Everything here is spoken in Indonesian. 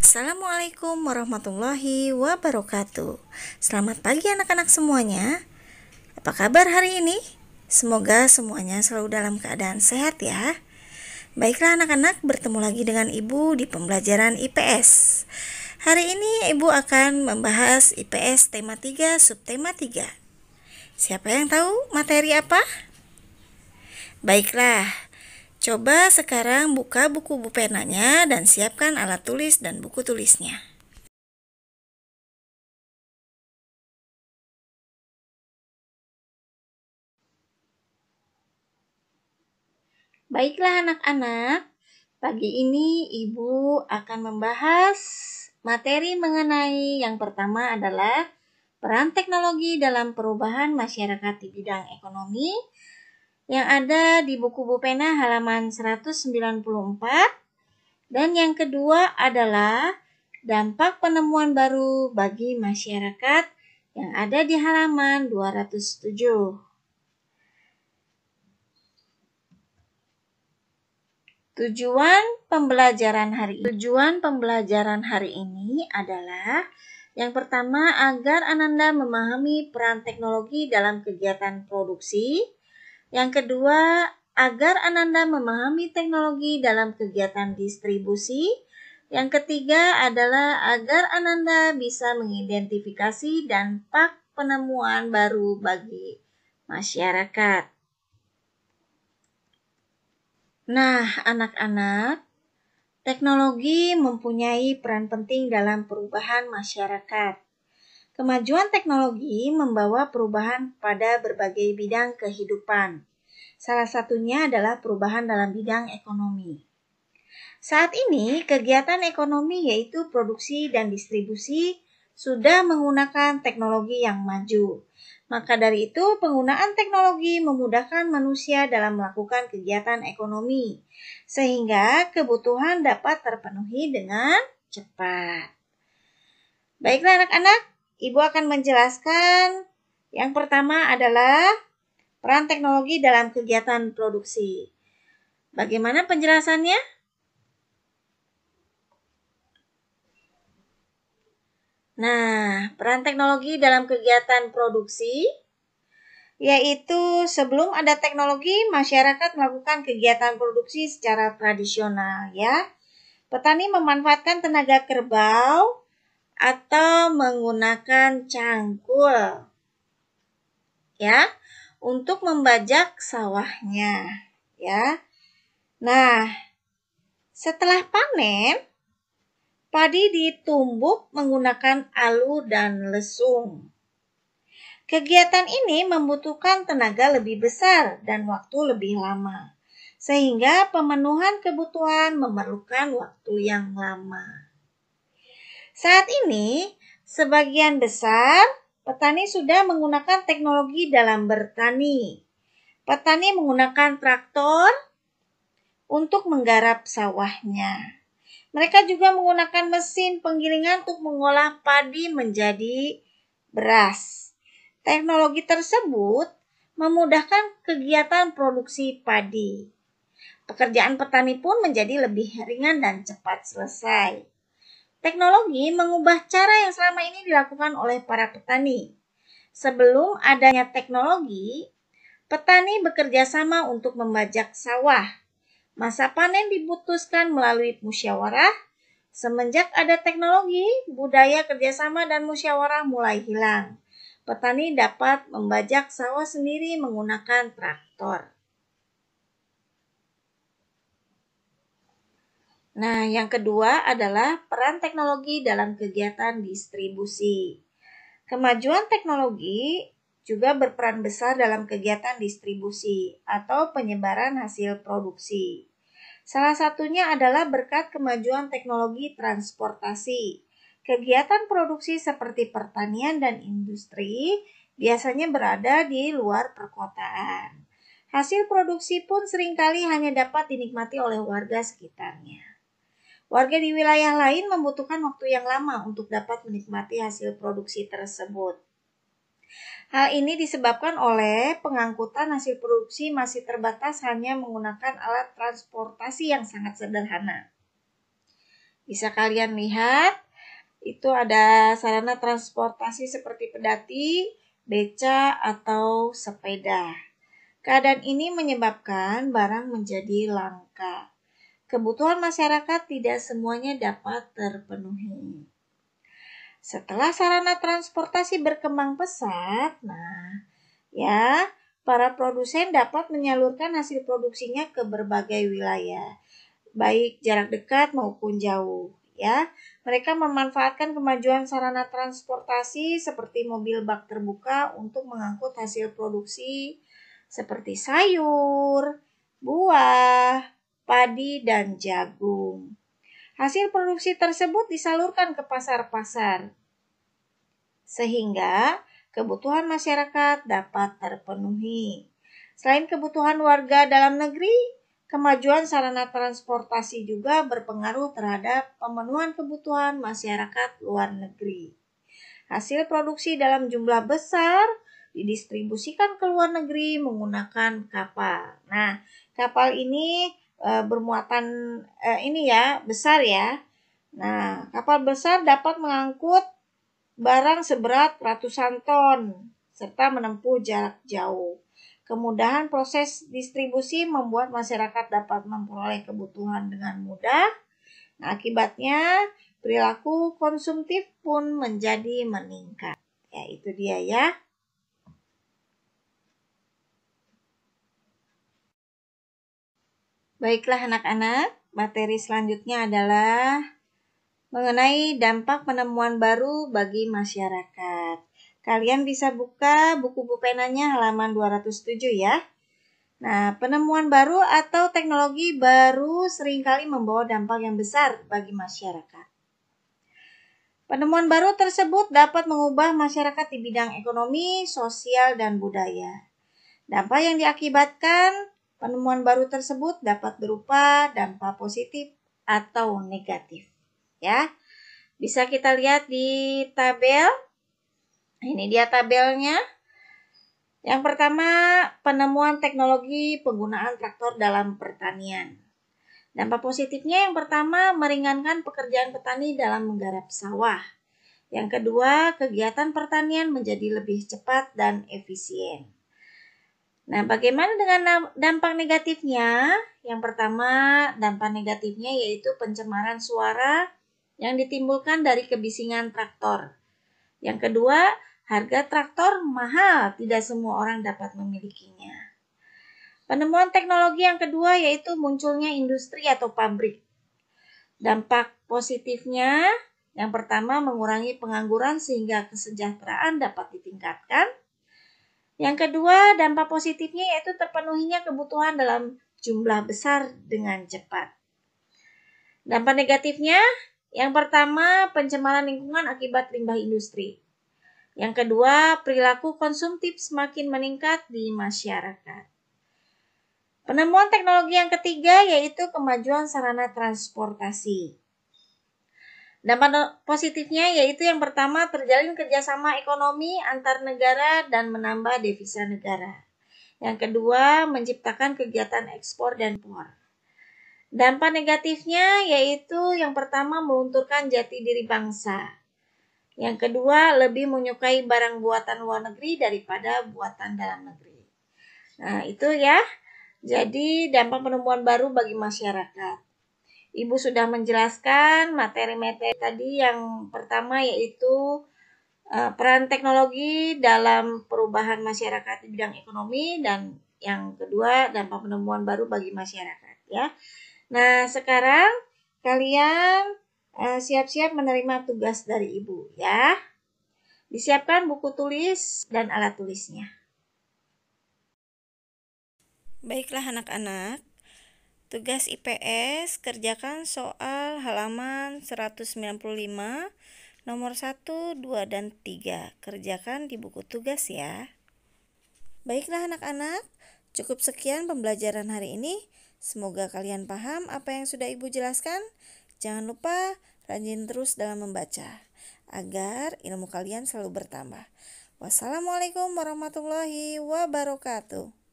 Assalamualaikum warahmatullahi wabarakatuh. Selamat pagi anak-anak semuanya. Apa kabar hari ini? Semoga semuanya selalu dalam keadaan sehat ya. Baiklah anak-anak, bertemu lagi dengan Ibu di pembelajaran IPS. Hari ini Ibu akan membahas IPS tema 3 subtema 3. Siapa yang tahu materi apa? Baiklah, coba sekarang buka buku penanya dan siapkan alat tulis dan buku tulisnya. Baiklah anak-anak, pagi ini Ibu akan membahas materi mengenai yang pertama adalah peran teknologi dalam perubahan masyarakat di bidang ekonomi yang ada di buku Bupena halaman 194. Dan yang kedua adalah dampak penemuan baru bagi masyarakat yang ada di halaman 207. Tujuan pembelajaran hari ini adalah yang pertama, agar Ananda memahami peran teknologi dalam kegiatan produksi. Yang kedua, agar Ananda memahami teknologi dalam kegiatan distribusi. Yang ketiga adalah agar Ananda bisa mengidentifikasi dampak penemuan baru bagi masyarakat. Nah, anak-anak, teknologi mempunyai peran penting dalam perubahan masyarakat. Kemajuan teknologi membawa perubahan pada berbagai bidang kehidupan. Salah satunya adalah perubahan dalam bidang ekonomi. Saat ini, kegiatan ekonomi yaitu produksi dan distribusi sudah menggunakan teknologi yang maju. Maka dari itu, penggunaan teknologi memudahkan manusia dalam melakukan kegiatan ekonomi, sehingga kebutuhan dapat terpenuhi dengan cepat. Baiklah anak-anak, Ibu akan menjelaskan yang pertama adalah peran teknologi dalam kegiatan produksi. Bagaimana penjelasannya? Nah, peran teknologi dalam kegiatan produksi yaitu sebelum ada teknologi, masyarakat melakukan kegiatan produksi secara tradisional ya. Petani memanfaatkan tenaga kerbau atau menggunakan cangkul ya untuk membajak sawahnya ya. Nah, setelah panen, padi ditumbuk menggunakan alu dan lesung. Kegiatan ini membutuhkan tenaga lebih besar dan waktu lebih lama, sehingga pemenuhan kebutuhan memerlukan waktu yang lama. Saat ini, sebagian besar petani sudah menggunakan teknologi dalam bertani. Petani menggunakan traktor untuk menggarap sawahnya. Mereka juga menggunakan mesin penggilingan untuk mengolah padi menjadi beras. Teknologi tersebut memudahkan kegiatan produksi padi. Pekerjaan petani pun menjadi lebih ringan dan cepat selesai. Teknologi mengubah cara yang selama ini dilakukan oleh para petani. Sebelum adanya teknologi, petani bekerja sama untuk membajak sawah. Masa panen diputuskan melalui musyawarah. Semenjak ada teknologi, budaya kerjasama dan musyawarah mulai hilang. Petani dapat membajak sawah sendiri menggunakan traktor. Nah, yang kedua adalah peran teknologi dalam kegiatan distribusi. Kemajuan teknologi juga berperan besar dalam kegiatan distribusi atau penyebaran hasil produksi. Salah satunya adalah berkat kemajuan teknologi transportasi. Kegiatan produksi seperti pertanian dan industri biasanya berada di luar perkotaan. Hasil produksi pun seringkali hanya dapat dinikmati oleh warga sekitarnya. Warga di wilayah lain membutuhkan waktu yang lama untuk dapat menikmati hasil produksi tersebut. Hal ini disebabkan oleh pengangkutan hasil produksi masih terbatas hanya menggunakan alat transportasi yang sangat sederhana. Bisa kalian lihat, itu ada sarana transportasi seperti pedati, beca, atau sepeda. Keadaan ini menyebabkan barang menjadi langka. Kebutuhan masyarakat tidak semuanya dapat terpenuhi. Setelah sarana transportasi berkembang pesat, para produsen dapat menyalurkan hasil produksinya ke berbagai wilayah, baik jarak dekat maupun jauh. Mereka memanfaatkan kemajuan sarana transportasi seperti mobil bak terbuka untuk mengangkut hasil produksi seperti sayur, buah, padi, dan jagung. Hasil produksi tersebut disalurkan ke pasar-pasar, sehingga kebutuhan masyarakat dapat terpenuhi. Selain kebutuhan warga dalam negeri, kemajuan sarana transportasi juga berpengaruh terhadap pemenuhan kebutuhan masyarakat luar negeri. Hasil produksi dalam jumlah besar didistribusikan ke luar negeri menggunakan kapal. Nah, kapal ini bermuatan besar ya. Nah, kapal besar dapat mengangkut barang seberat ratusan ton serta menempuh jarak jauh. Kemudahan proses distribusi membuat masyarakat dapat memperoleh kebutuhan dengan mudah. Nah, akibatnya perilaku konsumtif pun menjadi meningkat. Ya, itu dia ya. Baiklah anak-anak, materi selanjutnya adalah mengenai dampak penemuan baru bagi masyarakat. Kalian bisa buka buku penanya halaman 207 ya. Nah, penemuan baru atau teknologi baru seringkali membawa dampak yang besar bagi masyarakat. Penemuan baru tersebut dapat mengubah masyarakat di bidang ekonomi, sosial, dan budaya. Dampak yang diakibatkan penemuan baru tersebut dapat berupa dampak positif atau negatif. Ya, bisa kita lihat di tabel. Ini dia tabelnya. Yang pertama, penemuan teknologi penggunaan traktor dalam pertanian. Dampak positifnya yang pertama, meringankan pekerjaan petani dalam menggarap sawah. Yang kedua, kegiatan pertanian menjadi lebih cepat dan efisien. Nah, bagaimana dengan dampak negatifnya? Yang pertama, dampak negatifnya yaitu pencemaran suara yang ditimbulkan dari kebisingan traktor. Yang kedua, harga traktor mahal, tidak semua orang dapat memilikinya. Penemuan teknologi yang kedua yaitu munculnya industri atau pabrik. Dampak positifnya, yang pertama mengurangi pengangguran sehingga kesejahteraan dapat ditingkatkan. Yang kedua, dampak positifnya yaitu terpenuhinya kebutuhan dalam jumlah besar dengan cepat. Dampak negatifnya, yang pertama pencemaran lingkungan akibat limbah industri. Yang kedua, perilaku konsumtif semakin meningkat di masyarakat. Penemuan teknologi yang ketiga yaitu kemajuan sarana transportasi. Dampak positifnya yaitu yang pertama terjalin kerjasama ekonomi antar negara dan menambah devisa negara. Yang kedua menciptakan kegiatan ekspor dan impor. Dampak negatifnya yaitu yang pertama melunturkan jati diri bangsa. Yang kedua lebih menyukai barang buatan luar negeri daripada buatan dalam negeri. Nah itu ya, jadi dampak penemuan baru bagi masyarakat. Ibu sudah menjelaskan materi-materi tadi. Yang pertama yaitu peran teknologi dalam perubahan masyarakat di bidang ekonomi, dan yang kedua dampak penemuan baru bagi masyarakat ya. Nah, sekarang kalian siap-siap menerima tugas dari Ibu ya. Disiapkan buku tulis dan alat tulisnya. Baiklah anak-anak. Tugas IPS, kerjakan soal halaman 195, nomor 1, 2, dan 3. Kerjakan di buku tugas ya. Baiklah anak-anak, cukup sekian pembelajaran hari ini. Semoga kalian paham apa yang sudah Ibu jelaskan. Jangan lupa rajin terus dalam membaca, agar ilmu kalian selalu bertambah. Wassalamualaikum warahmatullahi wabarakatuh.